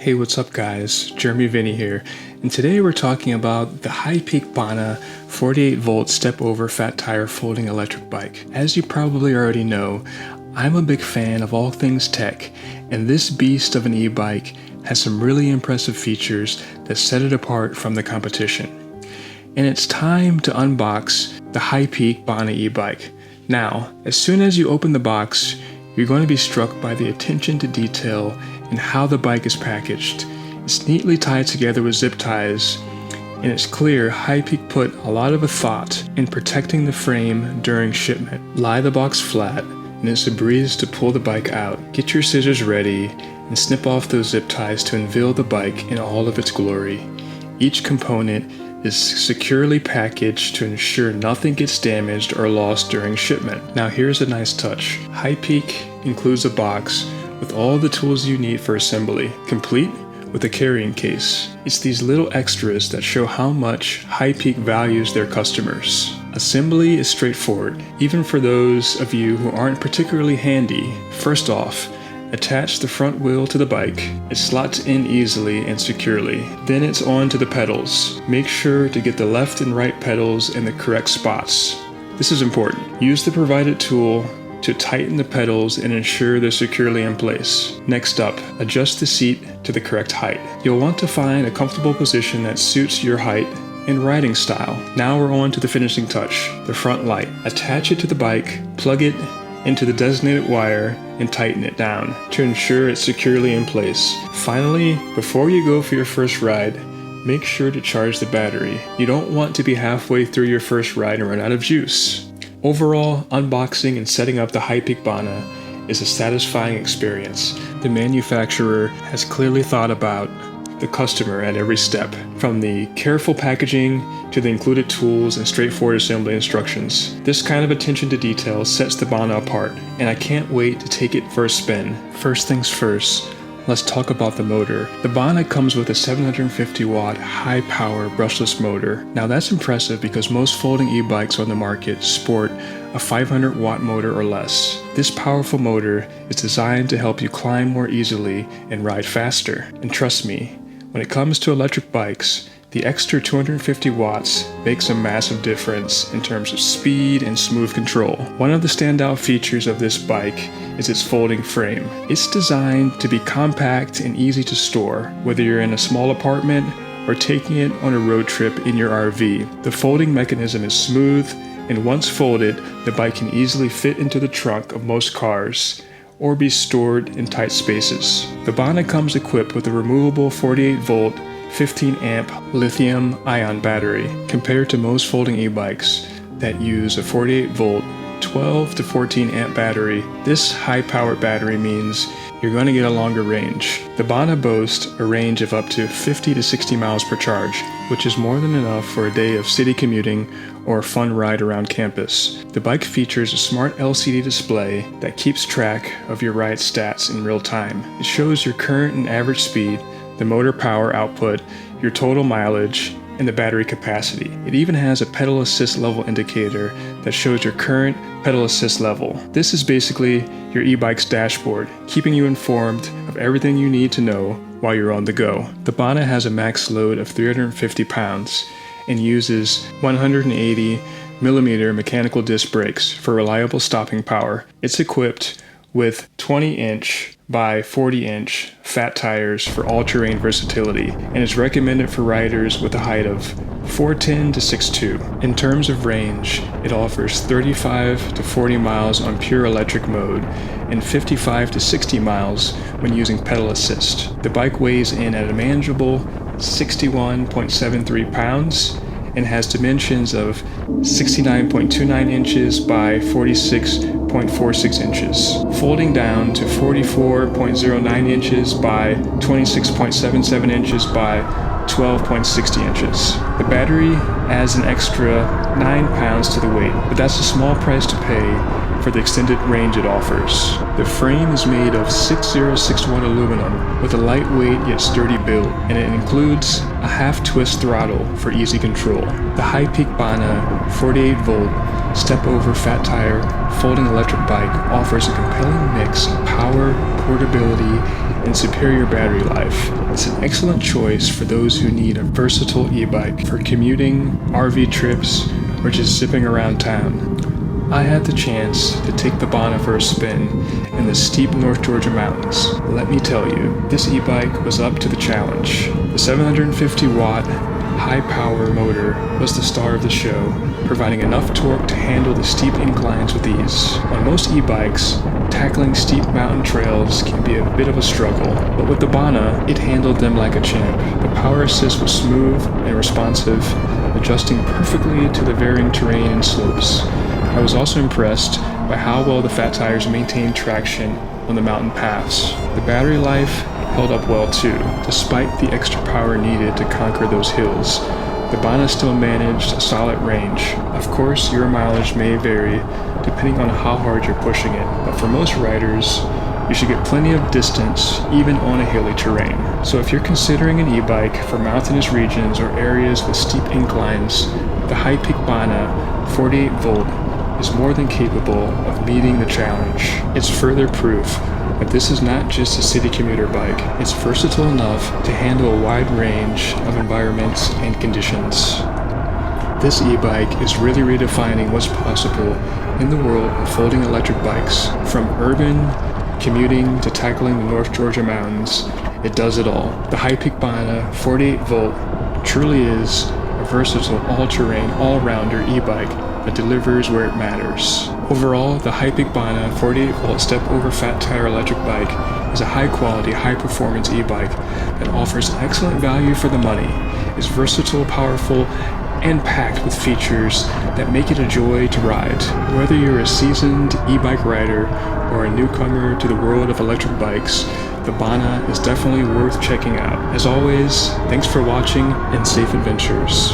Hey, what's up guys? Jeremy Vinny here, and today we're talking about the HiPEAK BONA 48 volt step over fat tire folding electric bike. As you probably already know, I'm a big fan of all things tech, and this beast of an e-bike has some really impressive features that set it apart from the competition. And it's time to unbox the HiPEAK BONA e-bike. Now, as soon as you open the box, you're going to be struck by the attention to detail and how the bike is packaged. It's neatly tied together with zip ties, and it's clear HiPEAK put a lot of a thought in protecting the frame during shipment. Lie the box flat, and it's a breeze to pull the bike out. Get your scissors ready and snip off those zip ties to unveil the bike in all of its glory. Each component is securely packaged to ensure nothing gets damaged or lost during shipment. Now here's a nice touch. HiPEAK includes a box with all the tools you need for assembly, complete with a carrying case. It's these little extras that show how much HiPEAK values their customers. Assembly is straightforward, even for those of you who aren't particularly handy. First off, attach the front wheel to the bike. It slots in easily and securely. Then it's on to the pedals. Make sure to get the left and right pedals in the correct spots. This is important. Use the provided tool to tighten the pedals and ensure they're securely in place. Next up, adjust the seat to the correct height. You'll want to find a comfortable position that suits your height and riding style. Now we're on to the finishing touch, the front light. Attach it to the bike, plug it into the designated wire, and tighten it down to ensure it's securely in place. Finally, before you go for your first ride, make sure to charge the battery. You don't want to be halfway through your first ride and run out of juice. Overall, unboxing and setting up the HiPEAK BONA is a satisfying experience. The manufacturer has clearly thought about the customer at every step, from the careful packaging to the included tools and straightforward assembly instructions. This kind of attention to detail sets the BONA apart, and I can't wait to take it for a spin. First things first, let's talk about the motor. The BONA comes with a 750 watt high power brushless motor. Now that's impressive because most folding e-bikes on the market sport a 500 watt motor or less. This powerful motor is designed to help you climb more easily and ride faster. And trust me, when it comes to electric bikes, the extra 250 watts makes a massive difference in terms of speed and smooth control. One of the standout features of this bike is its folding frame. It's designed to be compact and easy to store, whether you're in a small apartment or taking it on a road trip in your RV. The folding mechanism is smooth, and once folded, the bike can easily fit into the trunk of most cars or be stored in tight spaces. The BONA comes equipped with a removable 48 volt 15 amp lithium-ion battery. Compared to most folding e-bikes that use a 48 volt 12 to 14 amp battery, this high-powered battery means you're going to get a longer range. The BONA boasts a range of up to 50 to 60 miles per charge, which is more than enough for a day of city commuting or a fun ride around campus. The bike features a smart LCD display that keeps track of your ride stats in real time. It shows your current and average speed, the motor power output, your total mileage, and the battery capacity. It even has a pedal assist level indicator that shows your current pedal assist level. This is basically your e-bike's dashboard, keeping you informed of everything you need to know while you're on the go. The BONA has a max load of 350 pounds and uses 180 millimeter mechanical disc brakes for reliable stopping power. It's equipped with 20-inch by 40-inch fat tires for all-terrain versatility, and is recommended for riders with a height of 4'10" to 6'2". In terms of range, it offers 35 to 40 miles on pure electric mode and 55 to 60 miles when using pedal assist. The bike weighs in at a manageable 61.73 pounds and has dimensions of 69.29 inches by 46.46 inches, folding down to 44.09 inches by 26.77 inches by 12.60 inches. The battery adds an extra 9 pounds to the weight, but that's a small price to pay for the extended range it offers. The frame is made of 6061 aluminum with a lightweight yet sturdy build, and it includes a half-twist throttle for easy control. The HiPEAK BONA 48 volt step-over fat tire folding electric bike offers a compelling mix of power, portability, and superior battery life. It's an excellent choice for those who need a versatile e-bike for commuting, RV trips, or just zipping around town. I had the chance to take the Bona for a spin in the steep North Georgia mountains. Let me tell you, this e-bike was up to the challenge. The 750 watt high-power motor was the star of the show, providing enough torque to handle the steep inclines with ease. On most e-bikes, tackling steep mountain trails can be a bit of a struggle, but with the Bona, it handled them like a champ. The power assist was smooth and responsive, adjusting perfectly to the varying terrain and slopes. I was also impressed by how well the fat tires maintained traction on the mountain paths. The battery life held up well too, despite the extra power needed to conquer those hills. The Bona still managed a solid range. Of course, your mileage may vary depending on how hard you're pushing it, but for most riders, you should get plenty of distance even on a hilly terrain. So if you're considering an e-bike for mountainous regions or areas with steep inclines, the HiPEAK BONA 48 volt is more than capable of meeting the challenge. It's further proof that this is not just a city commuter bike. It's versatile enough to handle a wide range of environments and conditions. This e-bike is really redefining what's possible in the world of folding electric bikes. From urban commuting to tackling the North Georgia mountains, it does it all. The HiPEAK BONA 48 volt truly is a versatile all-terrain, all-rounder e-bike that delivers where it matters. Overall, the HiPEAK BONA 48 volt step-over fat tire electric bike is a high-quality, high-performance e-bike that offers excellent value for the money, is versatile, powerful, and packed with features that make it a joy to ride. Whether you're a seasoned e-bike rider or a newcomer to the world of electric bikes, the Bona is definitely worth checking out. As always, thanks for watching and safe adventures.